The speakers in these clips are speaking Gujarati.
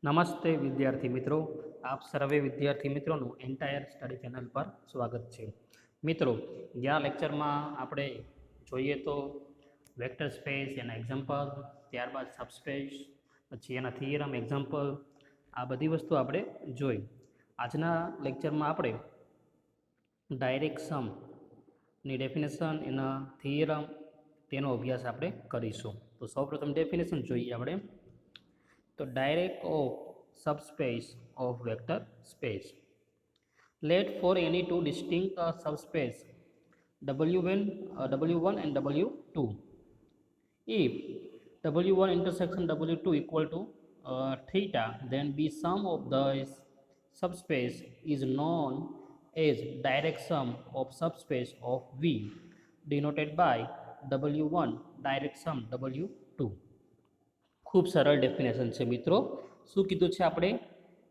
નમસ્તે વિદ્યાર્થી મિત્રો, આપ સર્વે વિદ્યાર્થી મિત્રોનું એન્ટાયર સ્ટડી ચેનલ પર સ્વાગત છે. મિત્રો, ગયા લેક્ચરમાં આપણે જોઈએ તો વેક્ટર સ્પેસ એના એક્ઝામ્પલ, ત્યારબાદ સબસ્પેસ, પછી એના થિયરમ એક્ઝામ્પલ, આ બધી વસ્તુ આપણે જોઈ. આજના લેક્ચરમાં આપણે ડાયરેક્ટ સમની ડેફિનેશન, એના થિયરમ, તેનો અભ્યાસ આપણે કરીશું. તો સૌપ્રથમ ડેફિનેશન જોઈએ આપણે. તો direct of subspace of vector space. Let for any two distinct subspace W1 and W2, if W1 intersection W2 equal to theta, then B sum of the subspace is known as direct sum of subspace of V, denoted by W1 direct sum W2. ખૂબ સરળ ડેફિનેશન છે મિત્રો. શું કીધું છે? આપણે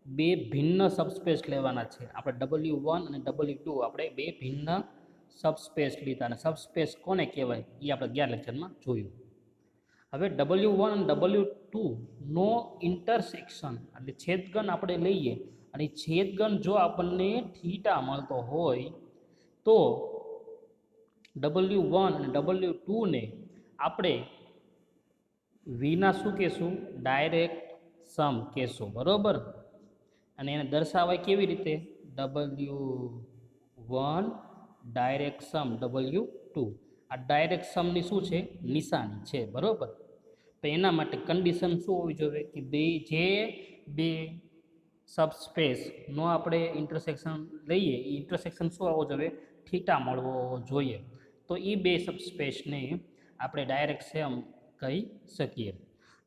બે ભિન્ન સબસ્પેસ લેવાના છે. આપણે W1 અને W2 આપણે બે ભિન્ન સબસ્પેસ લીધા, અને સબસ્પેસ કોને કહેવાય એ આપણે ગયા લેક્ચરમાં જોયું. હવે W1 અને W2 નો ઇન્ટરસેક્શન એટલે છેદગણ આપણે લઈએ, અને છેદગણ જો આપણને થીટા મળતો હોય તો W1 અને W2 ને આપણે વીના શું કહેશું? ડાયરેક્ટ સમ કહેશું, બરાબર. અને એને દર્શાવાય કેવી રીતે? W1 ડાયરેક્ટ સમ W2. આ ડાયરેક્ટ સમની શું છે? નિશાની છે, બરાબર. તો એના માટે કન્ડિશન શું હોવી જોઈએ? કે બે સબસ્પેસનો આપણે ઇન્ટરસેક્શન લઈએ, એ ઇન્ટરસેક્શન શું આવવો જોઈએ? થીટા મળવો જોઈએ. તો એ બે સબસ્પેસને આપણે ડાયરેક્ટ સમ કહી શકીએ,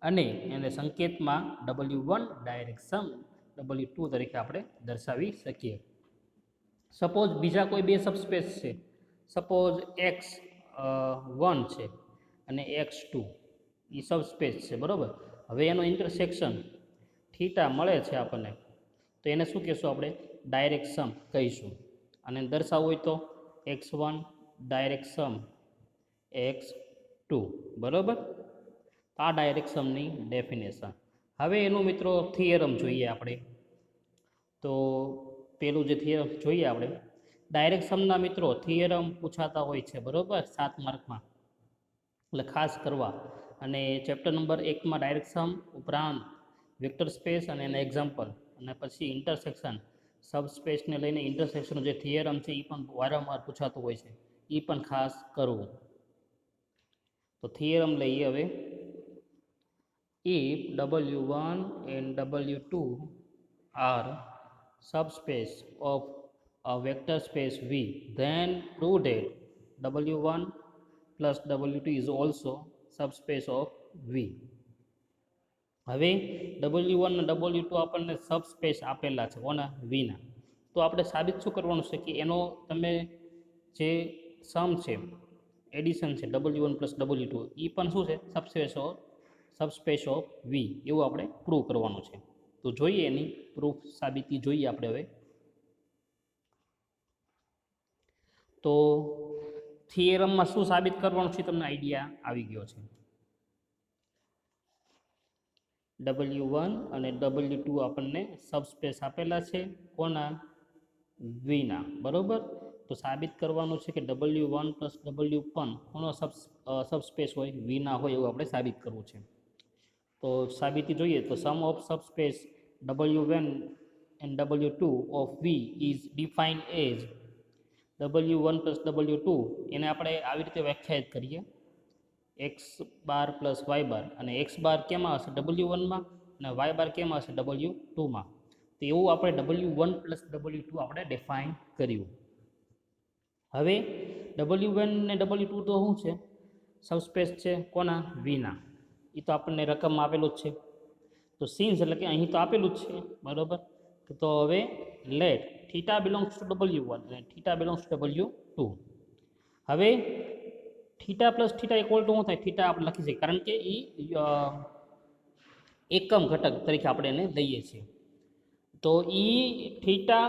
અને એને સંકેતમાં W1 ડાયરેક્ટ સમ W2 તરીકે આપણે દર્શાવી શકીએ. સપોઝ બીજા કોઈ બે સબસ્પેસ છે, સપોઝ X1 છે અને X2, એ સબસ્પેસ છે, બરાબર. હવે એનો ઇન્ટરસેક્શન થીટા મળે છે આપણને, તો એને શું કહેશું? આપણે ડાયરેક્ટ સમ કહીશું. અને દર્શાવવું હોય તો X1 ડાયરેક્ટ સમ X2, બરાબર. આ ડાયરેક્ટ સમની ડેફિનેશન. હવે એનું મિત્રો થિયરમ જોઈએ આપણે. તો પેલું જે થિયરમ જોઈએ આપણે, ડાયરેક્ટ સમના મિત્રો થિયરમ પૂછાતા હોય છે, બરાબર, 7 માર્કમાં, એટલે ખાસ કરવા. અને ચેપ્ટર નંબર 1માં ડાયરેક્ટ સમ ઉપરાંત વેક્ટર સ્પેસ અને એના એક્ઝામ્પલ, અને પછી ઇન્ટરસેક્શન, સબસ્પેસને લઈને ઇન્ટરસેક્શનનો જે થિયરમ છે એ પણ વારંવાર પૂછાતું હોય છે, એ પણ ખાસ કરવું. તો થિયરમ લઈએ હવે. If W1 and W2 are subspace of a vector space V, then prove that W1 plus W2 is also subspace of V. હવે W1 અને W2 આપણને સબસ્પેસ આપેલા છે કોના? Vના. તો આપણે સાબિત શું કરવાનું છે? કે એનો તમે જે સમ છે, એડિશન છે W1 પ્લસ W2, એ પણ શું છે? સબસ્પેસ ઓફ V, એવું આપણે પ્રૂવ કરવાનું છે. તો જોઈએ એની પ્રૂફ સાબિતી જોઈએ આપણે હવે. તો થિયરમમાં શું સાબિત કરવાનું છે તમને આઈડિયા આવી ગયો છે. W1 અને W2 આપણને સબસ્પેસ આપેલા છે કોના? Vના, બરોબર. તો સાબિત કરવાનું છે કે W1 પ્લસ W1 કોનો સબસ્પેસ હોય? Vના હોય, એવું આપણે સાબિત કરવું છે. તો સાબિતી જોઈએ તો sum of subspace W1 and W2 of V is defined as W1 plus W2, એને આપણે આવી રીતે વ્યાખ્યાયિત કરીએ, X બાર પ્લસ Y બાર, અને X બાર કેમાં હશે? W1માં, અને Y બાર કેમાં હશે? W2માં. તો એવું આપણે W1 પ્લસ W2 આપણે ડિફાઇન કર્યું. હવે W1 ને W2 તો શું છે? સબસ્પેસ છે કોના? Vના. એ તો આપણને રકમમાં આપેલું જ છે. તો સિન્સ એટલે કે અહીં તો આપેલું જ છે, બરાબર. તો હવે late theta belongs to W1 અને થીટા બિલોંગ્સ ટુ W2. હવે theta plus theta equal to શું થાય? થીટા આપણે લખી શકીએ, કારણ કે એ એકમ ઘટક તરીકે આપણે એને લઈએ છીએ. તો એ થીટા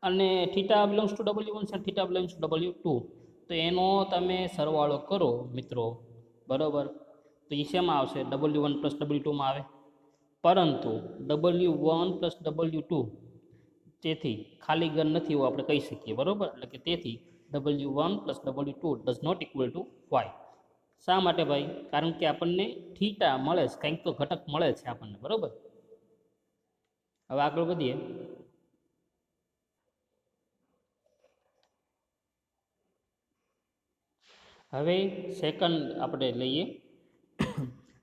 અને થીટા બિલોંગ્સ ટુ W1 અને થીટા બિલોંગ્સ ટુ W2, તો એનો તમે સરવાળો કરો મિત્રો, બરાબર. તો એ શેમાં આવશે? W1 પ્લસ W2માં આવે. પરંતુ W1 પ્લસ W2 તેથી ખાલી ગણ નથી એવું આપણે કહી શકીએ, બરાબર. એટલે કે તેથી W1 plus W2 does not equal to Y. શા માટે ભાઈ? કારણ કે આપણને થીટા મળે છે, કંઈક તો ઘટક મળે છે આપણને, બરાબર. હવે આગળ વધીએ. હવે સેકન્ડ આપણે લઈએ.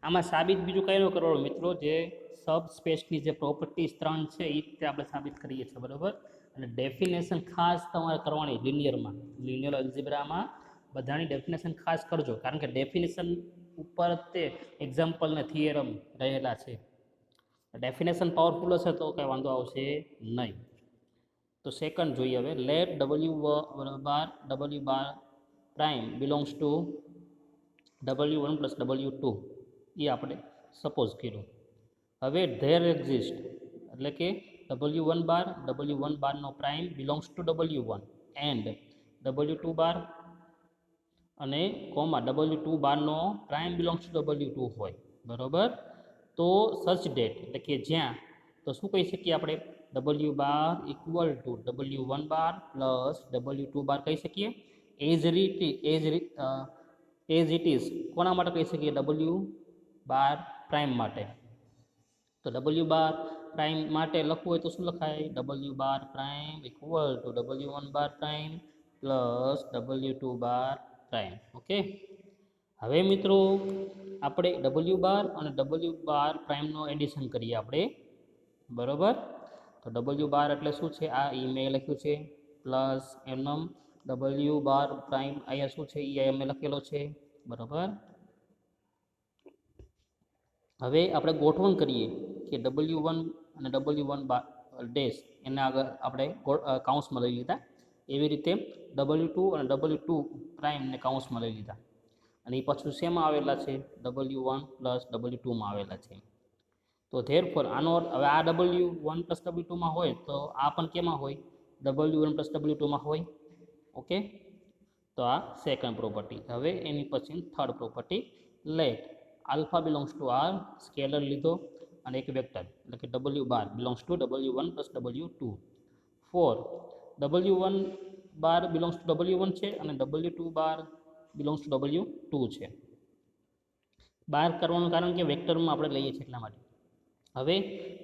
આમાં સાબિત બીજું કંઈ ન કરવાનું મિત્રો, જે સબ સ્પેસની જે પ્રોપર્ટીઝ 3 છે એ રીતે આપણે સાબિત કરીએ છીએ, બરાબર. અને ડેફિનેશન ખાસ તમારે કરવાની લિનિયરમાં, લિનિયર અલ્જિબ્રામાં બધાની ડેફિનેશન ખાસ કરજો, કારણ કે ડેફિનેશન ઉપર તે એક્ઝામ્પલ ને થિયરમ રહેલા છે. ડેફિનેશન પાવરફુલ હશે તો કંઈ વાંધો આવશે નહીં. તો સેકન્ડ જોઈએ હવે. Let W bar prime belongs to W1 plus W2 એ આપણે સપોઝ કર્યું. હવે ધેર એક્ઝિસ્ટ એટલે કે W1 બારનો prime belongs to W1 and W2 બાર અને કોમા W2 બારનો પ્રાઇમ બિલોંગ્સ ટુ W2 હોય, બરાબર. તો સચ ડેટ એટલે કે જ્યાં, તો શું કહી શકીએ આપણે? W બાર ઇક્વલ ટુ W1 બાર પ્લસ W2 બાર કહી શકીએ. એઝ ઇટ ઇઝ કોના માટે કહી શકીએ? W બાર પ્રાઇમ માટે. તો W બાર પ્રાઇમ માટે લખવું હોય તો શું લખાય? W bar prime equal to W1 bar prime plus W2 bar prime. Okay. હવે મિત્રો આપણે W બાર અને W બાર પ્રાઇમનો એડિશન કરીએ આપણે, બરાબર. તો W બાર એટલે શું છે? આ મેં લખ્યું છે પ્લસ એમનમ W બાર પ્રાઇમ અહીંયા શું છે એ મેં લખેલો છે, બરાબર. હવે આપણે ગોઠવણ કરીએ કે W1 અને W1 બાર ડેશ એને આગળ આપણે કાઉન્સમાં લઈ લીધા. એવી રીતે W2 અને W2 પ્રાઇમને કાઉન્સમાં લઈ લીધા. અને એ પાછું શેમાં આવેલા છે? W1 પ્લસ W2માં આવેલા છે. તો ધેરફોર આનો હવે આ W1 પ્લસ W2માં હોય તો આ પણ કેમાં હોય? W1 પ્લસ W2માં હોય. ઓકે. તો આ સેકન્ડ પ્રોપર્ટી. હવે એની પછી third property, let alpha belongs to R scalar લીધો અને એક વેક્ટર એટલે કે W bar belongs to W1 plus W2 for W1 bar belongs to W1 છે અને W2 બાર બિલોંગ્સ ટુ W2 છે. બહાર કરવાનું કારણ કે વેક્ટરમાં આપણે લઈએ છીએ એટલા માટે. હવે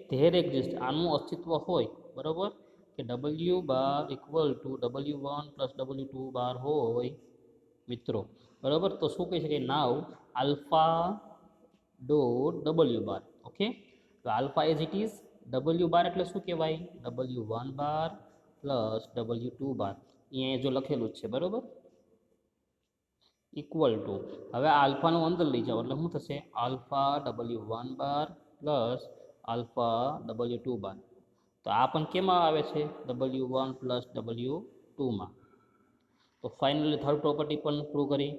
ધેર એક્ઝિસ્ટ આનું અસ્તિત્વ હોય, બરાબર, કે W બાર equal two W1 plus W2 બાર હોય મિત્રો, બરાબર. તો શું કહી શકાય? નાવ આલ્ફા ડોટ W બાર. ઓકે. તો alpha as it is W બાર એટલે શું કહેવાય? W1 બાર પ્લસ W2 બાર. અહીંયા જો લખેલું જ છે, બરાબર, ઇક્વલ ટુ. હવે આ આલ્ફાનું અંદર લઈ જાઓ એટલે શું થશે? આલ્ફા W1 બાર પ્લસ આલ્ફા W2 બાર. તો આ પણ કેમાં આવે છે? W1 પ્લસ W2માં. તો ફાઇનલી થર્ડ પ્રોપર્ટી પણ પ્રૂવ કરી.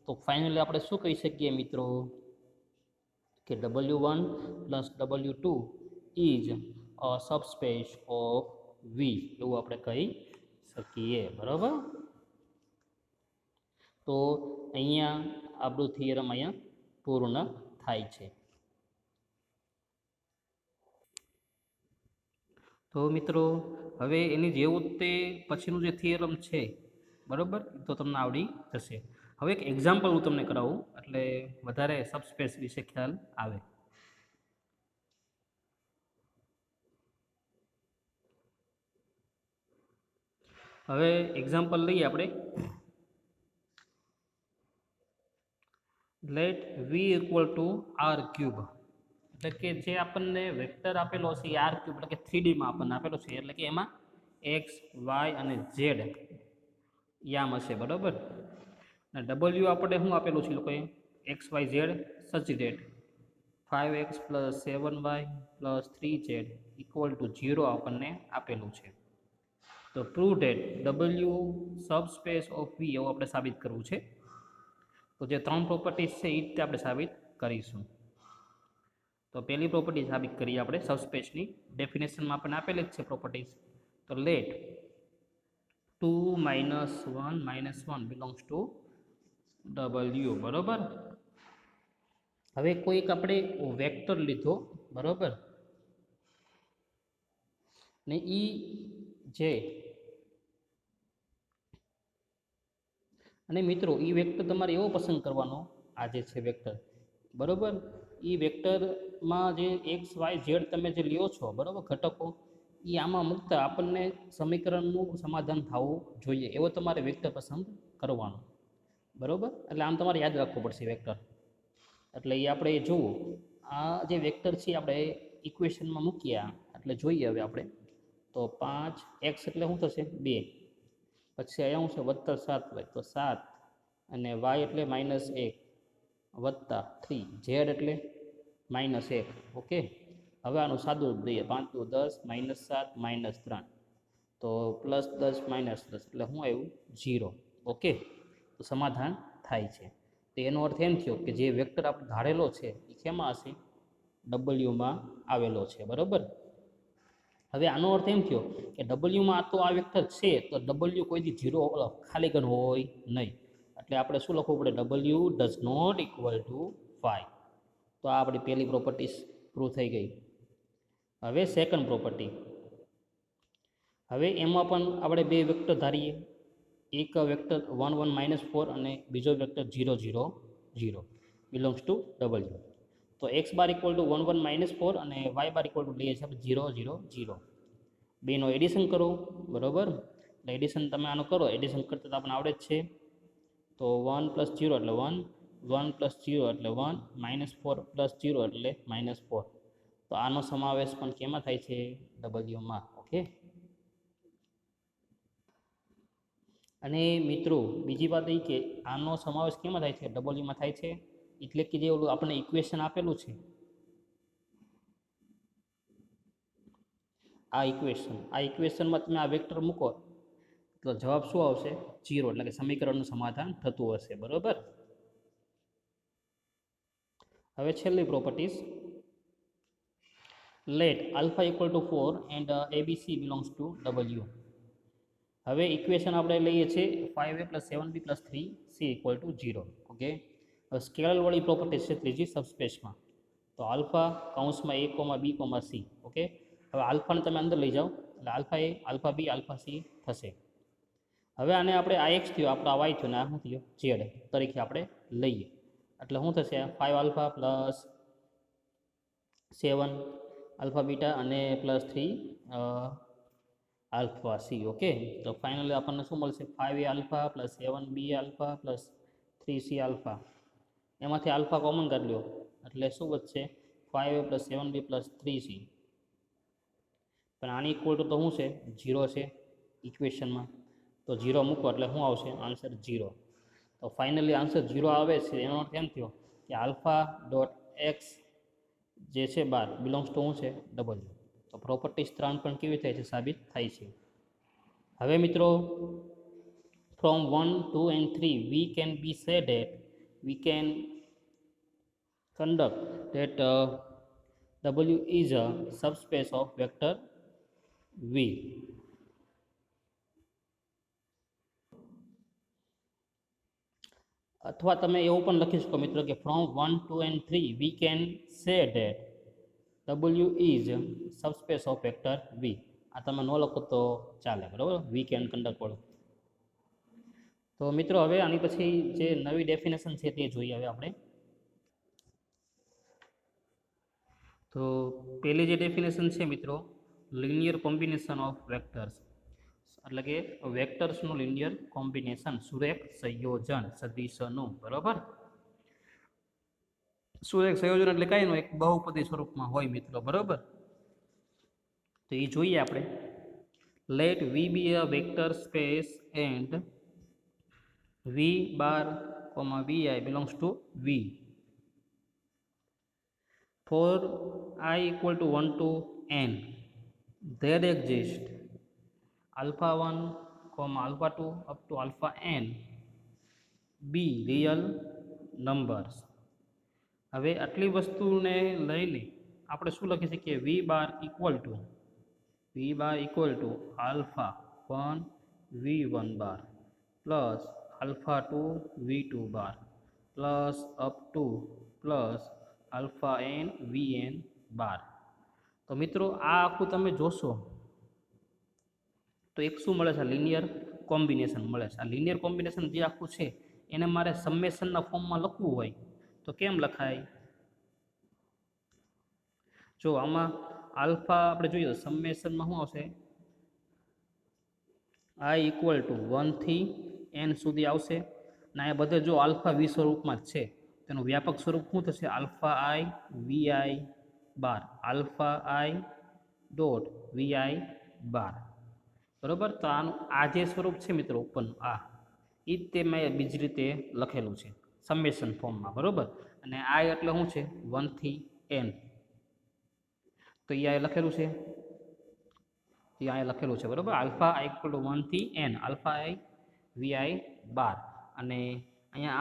તો ફાઇનલી આપણે શું કહી શકીએ મિત્રો? કે W1 plus W2 is a subspace of V એવું આપણે કહી શકીએ, બરાબર. તો અહીંયા આપણું થિયરમ અહીંયા પૂર્ણ થાય છે. તો મિત્રો હવે એની જેવું તે પછીનું જે થિયરમ છે, બરાબર, તો તમને આવડી જશે. હવે એક એક્ઝામ્પલ હું તમને કરાવું એટલે વધારે સબસ્પેસ વિશે ખ્યાલ આવે. હવે એક્ઝામ્પલ લઈએ આપણે. Let V equal to R cube એટલે કે જે આપણને વેક્ટર આપેલો છે એ R ક્યુબ એટલે કે 3Dમાં આપણને આપેલો છે, એટલે કે એમાં X, Y અને Z યામ હશે, બરાબર. અને W આપણે શું આપેલું છે લોકોએ? XYZ such that 5x plus 7y plus 3z equal to 0 આપણને આપેલું છે. તો prove that W subspace of V એવું આપણે સાબિત કરવું છે. તો જે 3 પ્રોપર્ટીઝ છે એ રીતે આપણે સાબિત કરીશું. તો પહેલી પ્રોપર્ટી સાબિત કરીએ આપણે સબસ્પેસની. ડેફિનેશનમાં આપણને આપેલી જ છે પ્રોપર્ટીઝ. તો લેટ 2 - 1 - 1 બિલોંગ્સ ટુ W, બરાબર. હવે કોઈક આપણે વેક્ટર લીધો, બરાબર, ને એ જે અને મિત્રો એ વેક્ટર તમારે એવો પસંદ કરવાનો આ જે છે વેક્ટર, બરાબર, એ વેક્ટરમાં જે એક્સ વાય ઝેડ તમે જે લ્યો છો, બરાબર, ઘટકો, એ આમાં મૂકતા આપણને સમીકરણનું સમાધાન થવું જોઈએ એવો તમારે વેક્ટર પસંદ કરવાનો, બરાબર. એટલે આમ તમારે યાદ રાખવું પડશે વેક્ટર. એટલે એ આપણે જુઓ, આ જે વેક્ટર છે આપણે ઇક્વેશનમાં મૂક્યા, એટલે જોઈએ હવે આપણે તો 5x એટલે શું થશે 2, પછી અહીંયા શું છે +7y તો 7, અને y એટલે -1 +3, z એટલે -1. ઓકે, હવે આનું સાદું રૂપ દઈએ, 5 × 10 -7 -3, તો +10 -10 એટલે શું આવ્યું 0. ઓકે, તો સમાધાન થાય છે. તો એનો અર્થ એમ થયો કે જે વેક્ટર આપણે ધારેલો છે એ શેમાં હશે, ડબલ્યુમાં આવેલો છે, બરાબર. હવે આનો અર્થ એમ થયો કે ડબલ્યુમાં તો આ વેક્ટર છે, તો ડબલ્યુ કોઈથી 0 ખાલી ગણ હોય નહીં, એટલે આપણે શું લખવું પડે, W does not equal to 5. તો આ આપણી પહેલી પ્રોપર્ટીઝ પ્રૂવ થઈ ગઈ. હવે સેકન્ડ પ્રોપર્ટી, હવે એમાં પણ આપણે બે વેક્ટર ધારીએ, એક વેક્ટર 1 1 -4 અને બીજો વેક્ટર 0 0 0 બિલોંગ્સ ટુ ડબલ્યુ. તો એક્સ બાર ઇક્વલ ટુ 1 1 -4 અને વાય બાર ઇક્વલ ટુ લઈએ છીએ 0 0 0. બેનો એડિશન કરો, બરાબર. એટલે એડિશન તમે આનો કરો, એડિશન કરતાં તો આપણને આવડે જ છે. તો 1 + 0 એટલે 1, 1 + 0 એટલે 1, -4 + 0 એટલે -4. તો આનો સમાવેશ પણ કેમાં થાય છે, ડબલ્યુમાં. ઓકે. અને મિત્રો બીજી વાત એ કે આનો સમાવેશ કેમાં થાય છે, ડબલ્યુમાં થાય છે, એટલે કે જે ઓલું આપણે ઇક્વેશન આપેલું છે, આ ઇક્વેશનમાં તમે આ વેક્ટર મૂકો તો જવાબ શું આવશે, 0, એટલે કે સમીકરણનું સમાધાન થતું હશે, બરાબર. હવે છેલ્લી properties, let alpha equal to 4 and ABC belongs to W. હવે ઇક્વેશન આપણે લઈએ છીએ 5a + 7b + 3c = 0. ઓકે, હવે સ્કેલરવાળી પ્રોપર્ટી છે ત્રીજી સબસ્પેસમાં. તો આલ્ફા કૌંસમાં a, b, c. ઓકે, હવે આલ્ફાને તમે અંદર લઈ જાઓ એટલે alpha a, alpha b, alpha c થશે. હવે આને આપણે આ એક્સ થયો, આપણો આ વાય થયો, ને આ શું થયો ઝેડ તરીકે આપણે લઈએ, એટલે શું થશે 5 આલ્ફા + 7 આલ્ફા બીટા અને +3 આલ્ફા સી. ઓકે, તો ફાઇનલી આપણને શું મળશે, 5a alpha + 7b alpha + 3c alpha. એમાંથી આલ્ફા કોમન કાઢી લો એટલે શું વધશે, 5a + 7b + 3c. પણ આની ઇક્વલ ટુ તો શું છે, 0 છે ઇક્વેશનમાં, તો 0 મૂકો એટલે શું આવશે, આન્સર 0. તો ફાઇનલી આન્સર 0 આવે છે. એનો અર્થ એમ થયો કે આલ્ફા ડોટ એક્સ જે છે બાર બિલોંગ્સ ટુ શું છે, ડબલ્યુ. તો પ્રોપર્ટીઝ 3 પણ કેવી થાય છે, સાબિત થાય છે. હવે મિત્રો from 1 2 and 3 we can be said that we can conduct that W is a subspace of vector V. અથવા તમે એવું પણ લખી શકો મિત્રો કે from 1 2 and 3 we can say that W is subspace of vector V. આ તમે ન લખો તો ચાલે, બરાબર, વી કેન કંડક્ટ વાળું. તો મિત્રો હવે આની પછી જે નવી ડેફિનેશન છે તે જોઈએ હવે આપણે. તો પહેલી જે ડેફિનેશન છે મિત્રો, લિનિયર કોમ્બિનેશન ઓફ વેક્ટર્સ, એટલે કે વેક્ટર્સનું લિનિયર કોમ્બિનેશન, સુરેખ સંયોજન સદિશનું, બરાબર. સુરેખ સંયોજન એટલે કાંઈ એક બહુપદી સ્વરૂપમાં હોય મિત્રો, બરાબર. તો એ જોઈએ આપણે. Let V be a vector space and V bar vi belongs to V. For I equal to 1 to n, there exist alpha 1, alpha 2 up to alpha n be real numbers. હવે આટલી વસ્તુને લઈને આપણે શું લખી શકીએ, V bar equal to alpha 1 v1 bar plus alpha 2 v2 bar plus up to plus alpha n vn bar. તો મિત્રો આ આખું તમે જોશો તો એક શું મળે છે? લિનિયર કોમ્બિનેશન મળે છે. આ લિનિયર કોમ્બિનેશન જે આખું છે એને મારે સમેશનના ફોર્મમાં લખવું હોય તો કેમ લખાય? જો આમાં આલ્ફા આપણે જોઈએ સમેશનમાં શું આવશે? i ઇક્વલ ટુ 1 થી n સુધી આવશે. અને આ બધે જો આલ્ફા વી સ્વરૂપમાં જ છે, તેનું વ્યાપક સ્વરૂપ શું થશે? Alpha I V I bar, alpha I dot V I bar. બરાબર? તો આનું આ જે સ્વરૂપ છે મિત્રો ઉપરનું આ એ જ તે મેં બીજી રીતે લખેલું છે સમેશન ફોર્મમાં. બરાબર? અને આ એટલે શું છે? 1 થી n. તો એ આ લખેલું છે, એ અહીંયા લખેલું છે. બરાબર? આલ્ફા આઈ ઇક્વલ ટુ 1 થી n, આલ્ફા આઈ વીઆઈ બાર. અને અહીંયા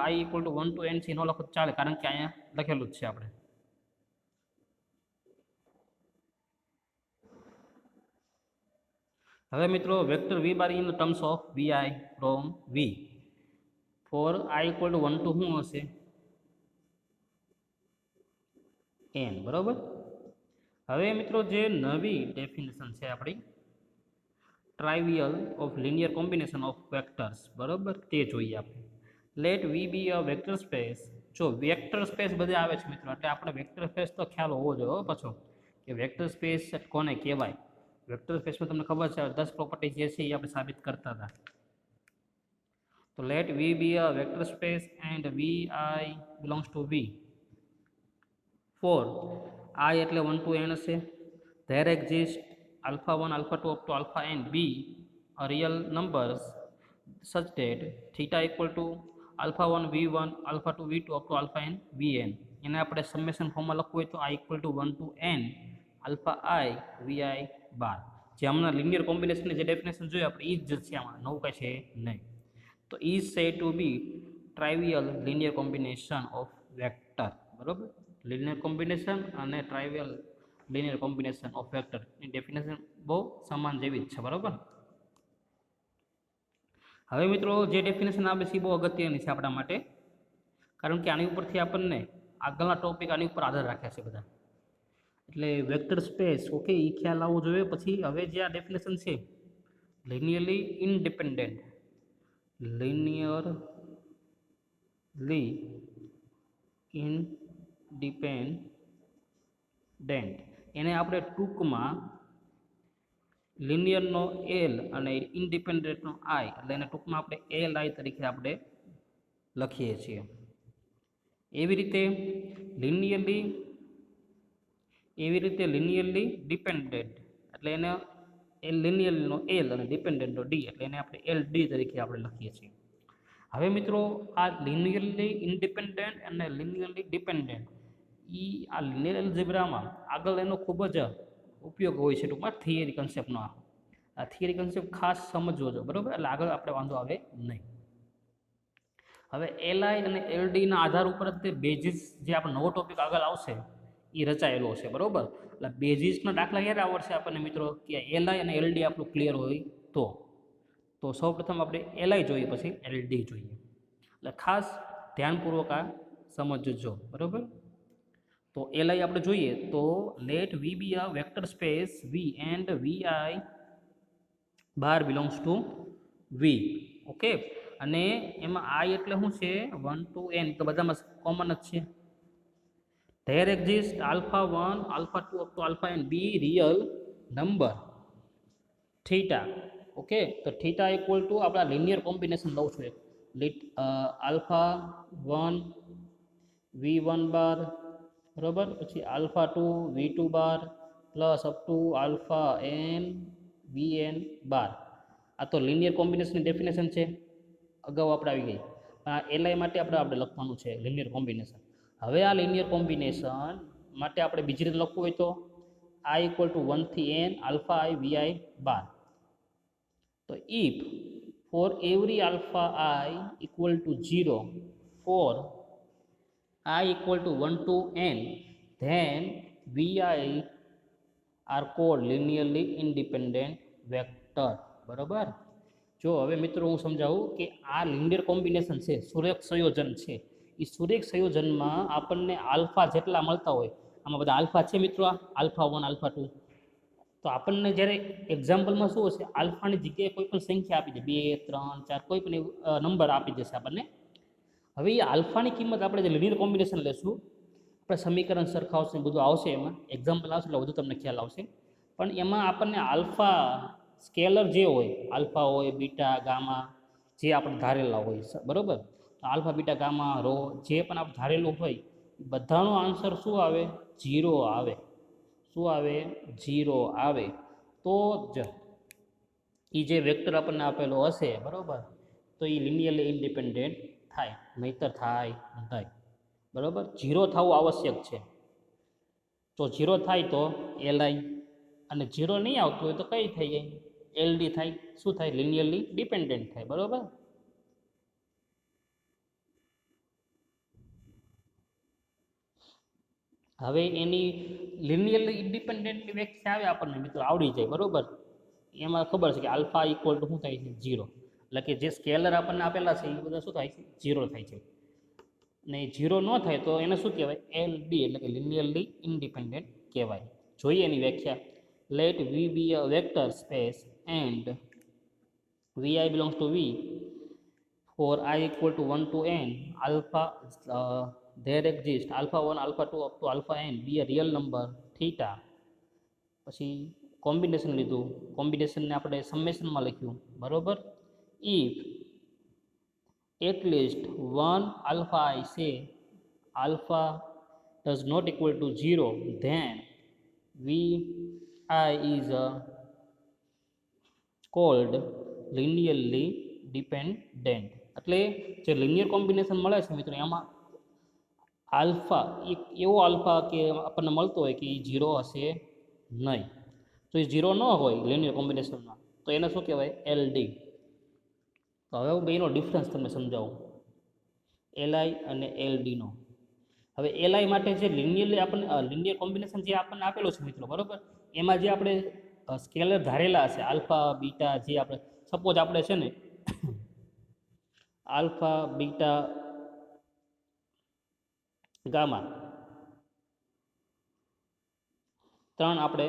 આઈ ઇક્વલ ટુ 1 ટુ n થી ન લખો ચાલે, કારણ કે અહીંયા લખેલું જ છે આપણે. હવે મિત્રો vector V bar in terms of VI from V for I equal to 1 to શું હશે? n. બરાબર? હવે મિત્રો જે નવી ડેફિનેશન છે આપણી trivial of linear combination of vectors, બરાબર, તે જોઈએ આપણે. Let V be a vector space. જો વેક્ટર સ્પેસ બધે આવે છે મિત્રો, એટલે આપણે વેક્ટર સ્પેસ તો ખ્યાલ હોવો જોઈએ પાછો કે વેક્ટર સ્પેસ કોને કહેવાય. વેક્ટર સ્પેસમાં તમને ખબર છે 10 પ્રોપર્ટી જે છે એ આપણે સાબિત કરતા હતા. તો let V be a vector space and V I belongs to V for I એટલે 1 to n હશે. there exist alpha 1 alpha 2 up to alpha n be a real numbers such that theta equal to alpha 1 v1 alpha 2 v2 up to alpha n vn. એને આપણે સમેશન ફોર્મમાં લખવું હોય તો I equal to 1 to n alpha I vi બાર. જે હમણાં લિનિયર કોમ્બિનેશનની જે ડેફિનેશન જોઈએ આપણે એ જ છે, આમાં નવું કંઈ છે નહીં. તો is said to be trivial linear combination of vector. બરાબર? લિનિયર કોમ્બિનેશન અને trivial linear combination of vector ની ડેફિનેશન બહુ સમાન જેવી જ છે. બરાબર? હવે મિત્રો જે ડેફિનેશન આવે છે એ બહુ અગત્યની છે આપણા માટે, કારણ કે આની ઉપરથી આપણને આગળના ટોપિક આની ઉપર આધાર રાખ્યા છે બધા. એટલે વેક્ટર સ્પેસ ઓકે એ ખ્યાલ આવવો જોઈએ. પછી હવે જે આ ડેફિનેશન છે લિનિયરલી ઇન્ડિપેન્ડન્ટ, લિનિયરલી ઇન્ડિપેન્ડન્ટ, એને આપણે ટૂંકમાં લિનિયરનો એલ અને ઇન્ડિપેન્ડન્ટનો આઈ, એટલે એને ટૂંકમાં આપણે એલ આઈ તરીકે આપણે લખીએ છીએ. એવી રીતે લિનિયરલી ડિપેન્ડન્ટ, એટલે એને લિનિયરનો એલ અને ડિપેન્ડન્ટનો ડી, એટલે એને આપણે એલ ડી તરીકે આપણે લખીએ છીએ. હવે મિત્રો આ લિનિયરલી ઇન્ડિપેન્ડન્ટ અને લિનિયરલી ડિપેન્ડન્ટ આ લિનિયર એલ્જેબ્રામાં આગળ એનો ખૂબ જ ઉપયોગ હોય છે. ટૂંકમાં થિયરી કન્સેપ્ટનો આ થિયરી કન્સેપ્ટ ખાસ સમજવો જોઈએ. બરાબર? એટલે આગળ આપણે વાંધો આવે નહીં. હવે એલઆઈ અને એલડીના આધાર ઉપર જ તે બેઝિસ જે આપણો નવો ટોપિક આગળ આવશે એ રચાયેલો છે. બરાબર? એટલે બેઝિસના દાખલા ક્યારે આવડશે આપણને મિત્રો? કે એલઆઈ અને એલડી આપણું ક્લિયર હોય તો સૌપ્રથમ આપણે એલઆઈ જોઈએ, પછી એલડી જોઈએ. એટલે ખાસ ધ્યાનપૂર્વક આ સમજજો. બરાબર? તો એલઆઈ આપણે જોઈએ તો let V be a vector space V and V I bar belongs to V. Okay? અને એમાં આઈ એટલે શું છે? 1 to n, તો બધામાં કોમન જ છે. there exist alpha 1 alpha 2 up to alpha n be real number theta. Okay? તો થીટા ઇક્વલ ટુ આપણા લિનિયર કોમ્બિનેશન લઉં છું એક આલ્ફા 1 v1 બાર, બરાબર, પછી alpha 2 v2 bar plus up to alpha n vn બાર. આ તો લિનિયર કોમ્બિનેશનની ડેફિનેશન છે, અગાઉ આપણે આવી ગઈ. આ એલઆઈ માટે આપણે લખવાનું છે લિનિયર કોમ્બિનેશન. હવે આ લિનિયર કોમ્બિનેશન માટે આપણે બીજી રીતે લખવું હોય તો I ઇક્વલ ટુ 1 થી n આલ્ફા i vi બાર. તો if for every alpha I equal to 0 for I equal to 1 to n then vi are called linearly independent vector. બરાબર? જો હવે મિત્રો હું સમજાવું કે આ લિનિયર કોમ્બિનેશન છે, સુરેખ સંયોજન છે. એ સુરેખ સંયોજનમાં આપણને આલ્ફા જેટલા મળતા હોય, આમાં બધા આલ્ફા છે મિત્રો, આલ્ફા 1 આલ્ફા 2, તો આપણને જ્યારે એક્ઝામ્પલમાં શું હશે, આલ્ફાની જગ્યાએ કોઈ પણ સંખ્યા આપી દે, 2 3 4 કોઈ પણ નંબર આપી દેશે આપણને. હવે એ આલ્ફાની કિંમત આપણે જે લિનિયર કોમ્બિનેશન લેશું, આપણે સમીકરણ સરખાવશે, બધું આવશે, એમાં એક્ઝામ્પલ આવશે એટલે વધુ તમને ખ્યાલ આવશે. પણ એમાં આપણને આલ્ફા સ્કેલર જે હોય, આલ્ફા હોય, બીટા, ગામા, જે આપણે ધારેલા હોય, બરાબર. તો આલ્ફા, બીટા, ગામા, રો જે પણ આપણે ધારેલું હોય, બધાનો આન્સર શું આવે? 0 આવે. શું આવે? 0 આવે. તો જ એ જે વેક્ટર આપણને આપેલો હશે, બરાબર, તો એ લિનિયરલી ઇન્ડિપેન્ડન્ટ થાય, નહીતર થાય નહીં. બરાબર, 0 થવું આવશ્યક છે. તો 0 થાય તો એલઆઈ, અને 0 નહીં આવતું હોય તો કઈ થઈ જાય? એલડી થાય. શું થાય? લિનિયરલી ડિપેન્ડન્ટ થાય. બરાબર. હવે એની લિનિયરલી ઇન્ડિપેન્ડન્ટની વ્યાખ્યા આવે આપણને મિત્રો આવડી જાય. બરાબર, એમાં ખબર છે કે આલ્ફા ઇક્વલ ટુ શું થાય છે? 0. એટલે કે જે સ્કેલર આપણને આપેલા છે એ બધા શું થાય છે? 0 થાય છે. ને 0 ન થાય તો એને શું કહેવાય? એલ ડી, એટલે કે લિનિયરલી ઇન્ડિપેન્ડન્ટ કહેવાય. જોઈએ એની વ્યાખ્યા. Let V be a vector space and vi belongs to v for I equal to 1 to n alpha there exist alpha 1 alpha 2 up to alpha n be a real number theta. પછી કોમ્બિનેશન લીધું, કોમ્બિનેશનને આપણે સમેશનમાં લખ્યું. બરાબર. If at least one alpha I say alpha does not equal to 0 then vi is called linearly dependent. એટલે જે લિનિયર કોમ્બિનેશન મળે છે મિત્રો, એમાં આલ્ફા એક એવો આલ્ફા કે આપણને મળતો હોય કે એ 0 હશે નહીં. તો એ 0 ન હોય લિનિયર કોમ્બિનેશનમાં, તો એને શું કહેવાય? એલડી. તો હવે હું બેનો ડિફરન્સ તમને સમજાવું, એલઆઈ અને એલડીનો. હવે એલઆઈ માટે જે લિનિયર કોમ્બિનેશન જે આપણને આપેલું છે મિત્રો, બરાબર, એમાં જે આપણે સ્કેલર ધારેલા હશે, આલ્ફા, બીટા, જે આપણે સપોઝ આપણે છે ને આલ્ફા, બીટા, ગામા 3 આપણે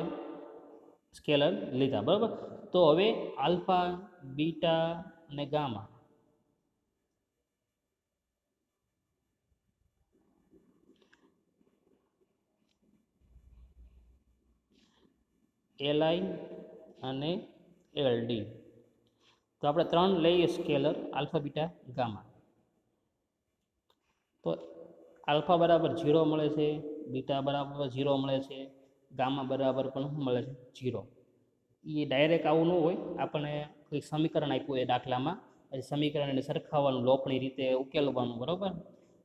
સ્કેલર લીધા. બરાબર. તો હવે આલ્ફા, બીટા અને ગામા એલઆઈ અને એલડી, તો આપણે 3 લઈએ સ્કેલર, આલ્ફા, બીટા, ગામા. તો આલ્ફા બરાબર 0 મળે છે, બીટા બરાબર 0 મળે છે, ગામા બરાબર પણ મળે છે 0. એ ડાયરેક્ટ આવું ન હોય, આપણને કોઈ સમીકરણ આપ્યું હોય દાખલામાં, પછી સમીકરણને સરખાવવાનું, લોપની રીતે ઉકેલવાનું. બરાબર.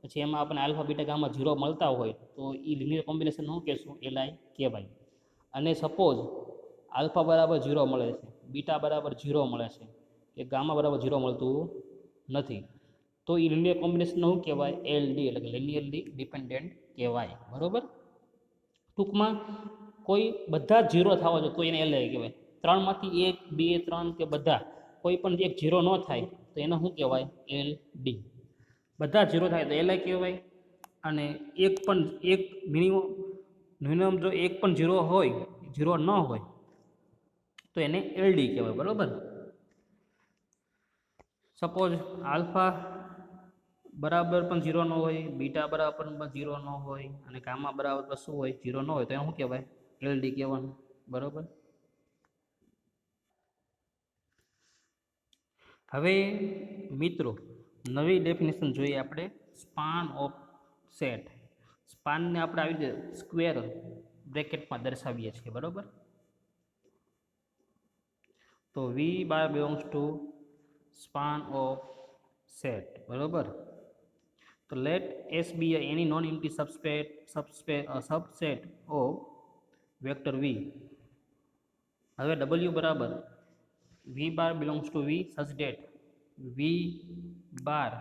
પછી એમાં આપણે આલ્ફા, બીટા, ગામા 0 મળતા હોય તો એ લિનિયર કોમ્બિનેશન શું કહેશું? એલઆઈ કહેવાય. અને સપોઝ આલ્ફા બરાબર 0 મળે છે, બીટા બરાબર 0 મળે છે, કે ગામા બરાબર 0 મળતું નથી, તો એ લિનિયર કોમ્બિનેશન શું કહેવાય? એલડી, એટલે કે લિનિયરલી ડિપેન્ડન્ટ કહેવાય. બરાબર. ટૂંકમાં કોઈ બધા જ 0 થવા જોઈએ તો એને એલઆઈ કહેવાય. 3માંથી 1 2 3 કે બધા કોઈ પણ એક 0 ન થાય તો એને શું કહેવાય? એલડી. બધા 0 થાય તો એલઆઈ કહેવાય. અને એક મિનિમમ જો એક પણ 0 હોય, 0 ન હોય તો એને એલડી કહેવાય. બરાબર. સપોઝ આલ્ફા બરાબર પણ 0 ન હોય, બીટા બરાબર પણ 0 ન હોય, અને ગામા બરાબર શું હોય? 0 ન હોય, તો એને શું કહેવાય? એલડી કહેવાનું. બરાબર. હવે મિત્રો નવી ડેફિનેશન જોઈએ આપણે, સ્પાન ઓફ સેટ. સ્પાનને આપણે આવી રીતે સ્ક્વેર બ્રેકેટમાં દર્શાવીએ છીએ. બરાબર. તો V bar belongs to span of set. બરાબર. તો let S be any non empty subset of vector V. હવે ડબલ્યુ બરાબર V bar belongs to V such that V bar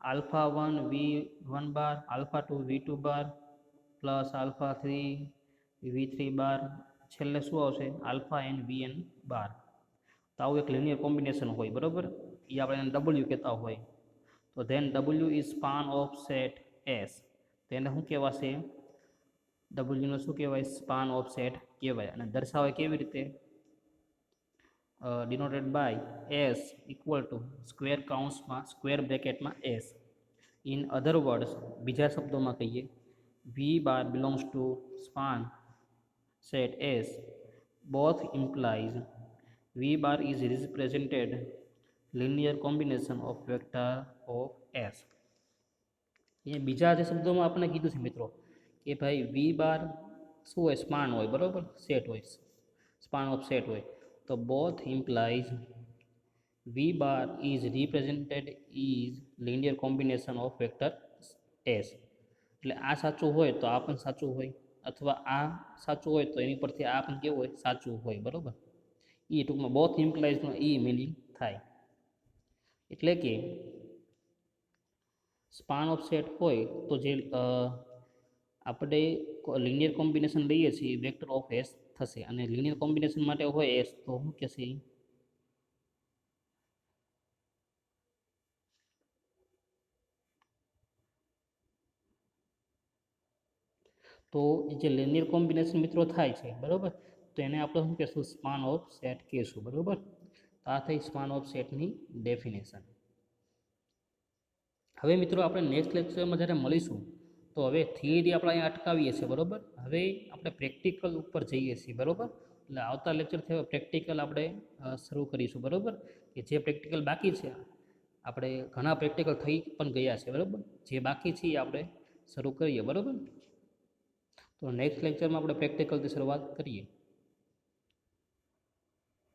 alpha 1 V 1 bar, alpha 2 V 2 bar, plus alpha 3 V 3 bar, છેલ્લે શું આવશે? Alpha N V N bar. તો આવું એક લિનિયર કોમ્બિનેશન હોય. બરાબર. એ આપણે એને ડબલ્યુ કહેતા હોય. તો then W is span of set S. તો એને શું કહેવાશે? ડબલ્યુનો શું કહેવાય? સ્પાન ઓફ સેટ કહેવાય. અને દર્શાવે કેવી રીતે? Denoted by S equal to square કાઉન્સમાં સ્ક્વેર બ્રેકેટમાં એસ. ઇન અધર વર્ડ્સ, બીજા શબ્દોમાં કહીએ, V bar belongs to span set S. Both implies V bar is represented linear combination of vector of S. એ બીજા જે શબ્દોમાં આપણે કીધું છે મિત્રો કે ભાઈ વી બાર શું હોય? સ્પાન હોય, બરાબર, સેટ હોય, સ્પાન ઓફ સેટ હોય. તો both implies V bar is represented is linear combination of vector S. એટલે આ સાચું હોય તો આ પણ સાચું હોય, અથવા આ સાચું હોય તો એની પરથી આ પણ કેવું હોય? સાચું હોય, બરાબર. એ ટૂંકમાં બોથ ઇમ્પ્લાઇઝનો એ મિનિંગ થાય. એટલે કે સ્પાન ઓફ સેટ હોય તો જે આપણે લિનિયર કોમ્બિનેશન લઈએ છીએ વેક્ટર ઓફ એસ થશે. અને લિનિયર કોમ્બિનેશન માટે હોય એસ તો શું કહેશે? તો જે લિનિયર કોમ્બિનેશન મિત્રો થાય છે, બરાબર, તો એને આપણે શું કહેશું? સ્પાન ઓફ સેટ કહેશું, બરાબર. તો આ થઈ સ્પાન ઓફ સેટની ડેફિનેશન. હવે મિત્રો આપણે નેક્સ્ટ લેક્ચરમાં જ્યારે મળીશું તો હવે થિયરી આપણે અહીંયા અટકાવીએ છીએ, બરાબર. હવે આપણે પ્રેક્ટિકલ ઉપર જઈએ છીએ, બરાબર. એટલે આવતા લેક્ચરથી હવે પ્રેક્ટિકલ આપણે શરૂ કરીશું, બરાબર. કે જે પ્રેક્ટિકલ બાકી છે, આપણે ઘણા પ્રેક્ટિકલ થઈ પણ ગયા છે, બરાબર. જે બાકી છે એ આપણે શરૂ કરીએ, બરાબર. તો નેક્સ્ટ લેક્ચરમાં આપણે પ્રેક્ટિકલથી શરૂઆત કરીએ.